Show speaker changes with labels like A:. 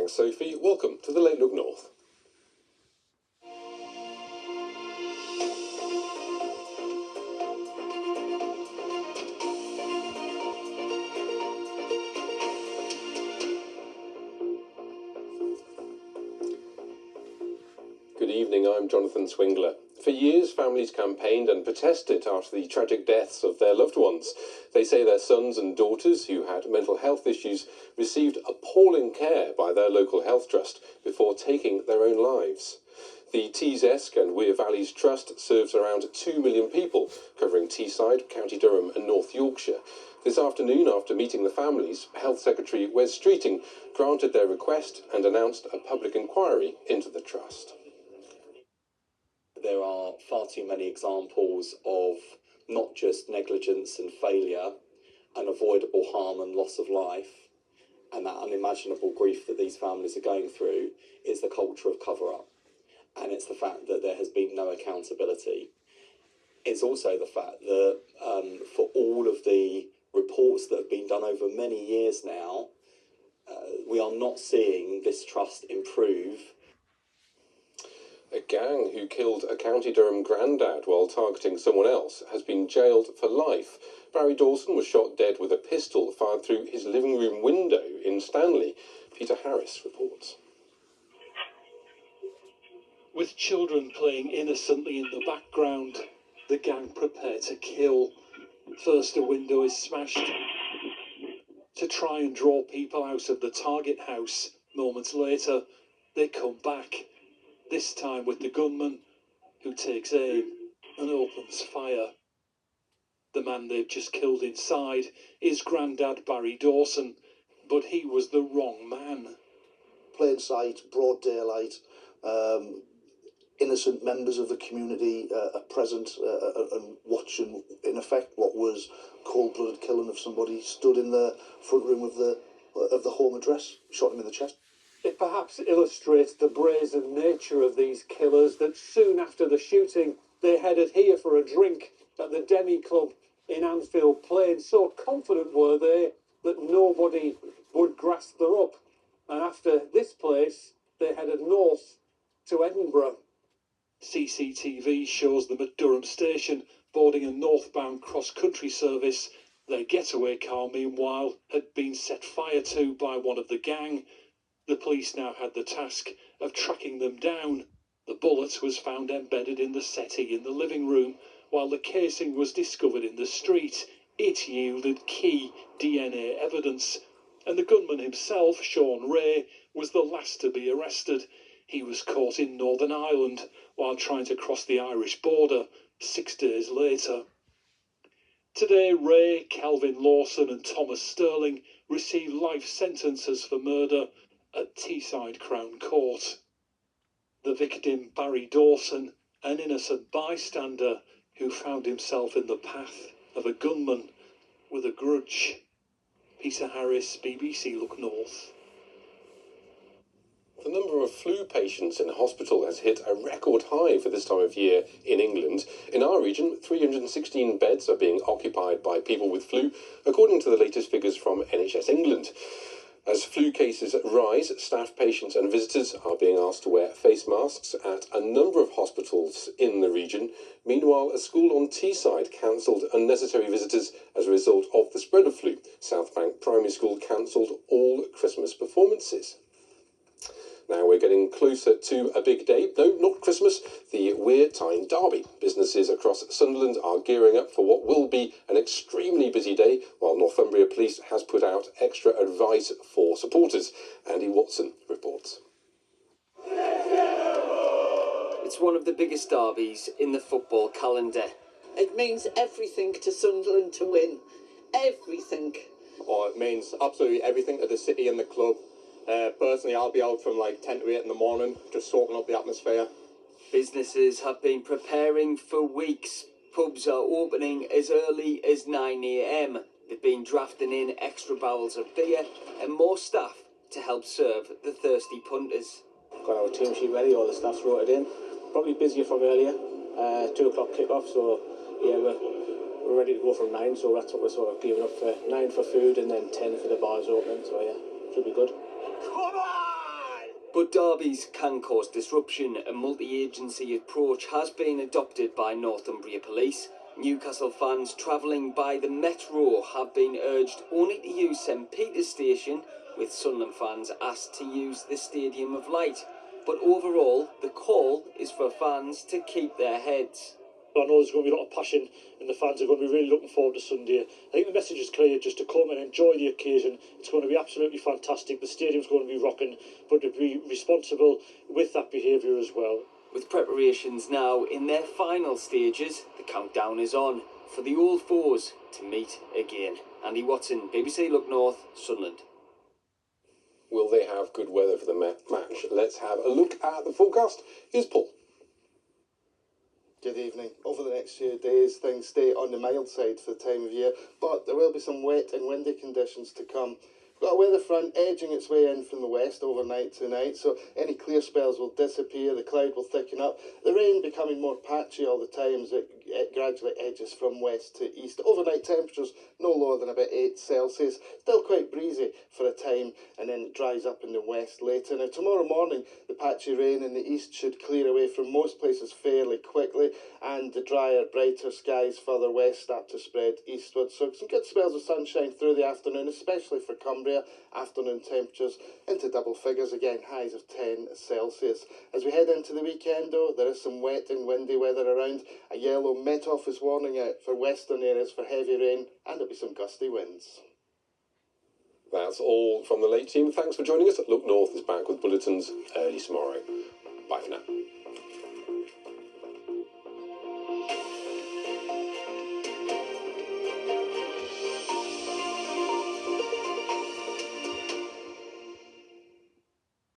A: Thanks, Sophie. Welcome to the Late Look North. Good evening, I'm Jonathan Swingler. For years, families campaigned and protested after the tragic deaths of their loved ones. They say their sons and daughters who had mental health issues received appalling care by their local health trust before taking their own lives. The Tees-esque and Wear Valleys Trust serves around 2 million people, covering Teesside, County Durham and North Yorkshire. This afternoon, after meeting the families, Health Secretary Wes Streeting granted their request and announced a public inquiry into the trust.
B: There are far too many examples of not just negligence and failure, unavoidable harm and loss of life, and that unimaginable grief that these families are going through is the culture of cover-up. And it's the fact that there has been no accountability. It's also the fact that for all of the reports that have been done over many years now, we are not seeing this trust improve.
A: A gang who killed a County Durham grandad while targeting someone else has been jailed for life. Barry Dawson was shot dead with a pistol fired through his living room window in Stanley. Peter Harris reports.
C: With children playing innocently in the background, the gang prepare to kill. First a window is smashed to try and draw people out of the target house. Moments later, they come back. This time with the gunman, who takes aim and opens fire. The man they've just killed inside is Grandad Barry Dawson, but he was the wrong man.
D: Plain sight, broad daylight, innocent members of the community are present and watching, in effect, what was cold-blooded killing of somebody, stood in the front room of the home address, shot him in the chest.
C: It perhaps illustrates the brazen nature of these killers that soon after the shooting they headed here for a drink at the Demi Club in Anfield Plain. So confident were they that nobody would grasp them up. And after this place, they headed north to Edinburgh. CCTV shows them at Durham Station boarding a northbound cross-country service. Their getaway car, meanwhile, had been set fire to by one of the gang. The police now had the task of tracking them down. The bullet was found embedded in the settee in the living room, while the casing was discovered in the street. It yielded key DNA evidence, and the gunman himself, Sean Ray, was the last to be arrested. He was caught in Northern Ireland while trying to cross the Irish border 6 days later. Today, Ray, Kelvin Lawson and Thomas Sterling received life sentences for murder at Teesside Crown Court. The victim, Barry Dawson, an innocent bystander who found himself in the path of a gunman with a grudge. Peter Harris, BBC Look North.
A: The number of flu patients in hospital has hit a record high for this time of year in England. In our region, 316 beds are being occupied by people with flu, according to the latest figures from NHS England. As flu cases rise, staff, patients and visitors are being asked to wear face masks at a number of hospitals in the region. Meanwhile, a school on Teesside cancelled unnecessary visitors as a result of the spread of flu. Southbank Primary School cancelled all Christmas performances. Now we're getting closer to a big day. No, not Christmas, the Wear Tyne Derby. Businesses across Sunderland are gearing up for what will be an extremely busy day, while Northumbria Police has put out extra advice for supporters. Andy Watson reports.
E: It's one of the biggest derbies in the football calendar.
F: It means everything to Sunderland to win. Everything.
G: Oh, it means absolutely everything to the city and the club. Personally, I'll be out from like 10 to 8 in the morning, just soaking up the atmosphere.
E: Businesses have been preparing for weeks. Pubs are opening as early as 9 AM. They've been drafting in extra barrels of beer and more staff to help serve the thirsty punters.
H: Got our team sheet ready, all the staff's wrote it in. Probably busier from earlier, 2 o'clock kick-off, so yeah, we're ready to go from 9, so that's what we're sort of gearing up for. 9 for food and then 10 for the bars opening, so yeah, should be good.
I: Come on!
E: But derbies can cause disruption. A multi-agency approach has been adopted by Northumbria Police. Newcastle fans travelling by the Metro have been urged only to use St Peter's Station, with Sunderland fans asked to use the Stadium of Light. But overall, the call is for fans to keep their heads.
I: I know there's going to be a lot of passion and the fans are going to be really looking forward to Sunday. I think the message is clear, just to come and enjoy the occasion. It's going to be absolutely fantastic. The stadium's going to be rocking, but to be responsible with that behaviour as well.
E: With preparations now in their final stages, the countdown is on for the old foes to meet again. Andy Watson, BBC Look North, Sunderland.
A: Will they have good weather for the match? Let's have a look at the forecast. Here's Paul.
J: Good evening. Over the next few days, things stay on the mild side for the time of year, but there will be some wet and windy conditions to come. We've got a weather front edging its way in from the west overnight tonight, so any clear spells will disappear, the cloud will thicken up, the rain becoming more patchy all the time as it gradually edges from west to east. Overnight temperatures no lower than about 8 Celsius, still quite breezy for a time, and then it dries up in the west later. Now tomorrow morning, the patchy rain in the east should clear away from most places fairly quickly, and the drier, brighter skies further west start to spread eastward. So some good spells of sunshine through the afternoon, especially for Cumbria. Afternoon temperatures into double figures again, highs of 10 Celsius. As we head into the weekend though, there is some wet and windy weather around. A yellow Met Office warning out for western areas for heavy rain, and there'll be some gusty winds.
A: That's all from the late team. Thanks for joining us. Look North is back with bulletins early tomorrow. Bye for now.